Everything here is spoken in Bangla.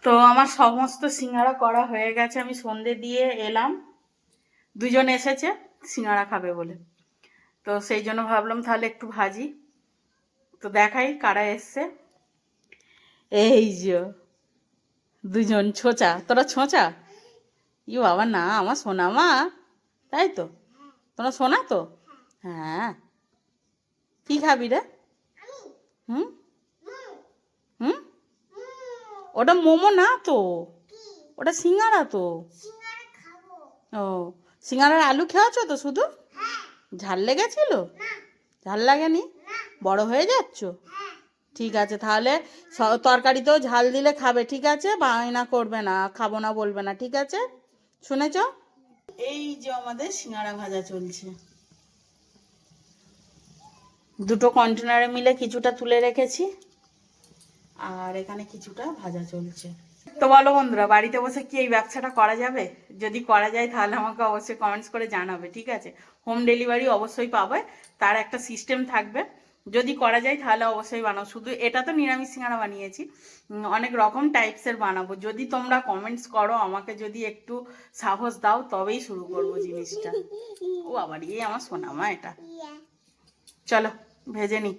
তো আমার সমস্ত সিঙ্গারা করা হয়ে গেছে, আমি সন্ধে দিয়ে এলাম, দুজন এসেছে সিঙ্গারা খাবে বলে, তো সেই জন্য ভাবলাম তাহলে একটু ভাজি। তো দেখাই কারা এসছে। এই যে দুজন ছোচা, তোরা ছোচা? ই বাবা না, আমার সোনা মা, তাই তো? তোরা সোনা তো? হ্যাঁ। কি খাবি রে? হুম হুম, ওটা মোমো না তো, ওটা সিঙ্গারা তো। ও, সিঙ্গারার আলু খেয়েছো তো শুধু? ঝাল লেগেছিল? ঝাল লাগেনি? বড় হয়ে যাচ্ছ? ঠিক আছে তাহলে, তরকারিতেও ঝাল দিলে খাবে, ঠিক আছে? বায়না করবে না, খাবো না বলবে না, ঠিক আছে? শুনেছ? এই যে আমাদের সিঙ্গারা ভাজা চলছে, দুটো কন্টেনারে মিলে কিছুটা তুলে রেখেছি, আর এখানে কিছুটা ভাজা চলছে। তো বলো বন্ধুরা, বাড়িতে বসে কি এই ব্যবসাটা করা যাবে? যদি করা যায় তাহলে আমাকে অবশ্যই কমেন্টস করে জানাবে, ঠিক আছে? হোম ডেলিভারি অবশ্যই পাবে, তার একটা সিস্টেম থাকবে। যদি করা যায় তাহলে অবশ্যই বানাও। শুধু এটা তো নিরামিষ সিঙ্গারা বানিয়েছি, অনেক রকম টাইপসের বানাবো। যদি তোমরা কমেন্টস করো, আমাকে যদি একটু সাহস দাও, তবেই শুরু করবো জিনিসটা। ও আবার এই আমার সোনামা এটা। চলো ভেজে নি।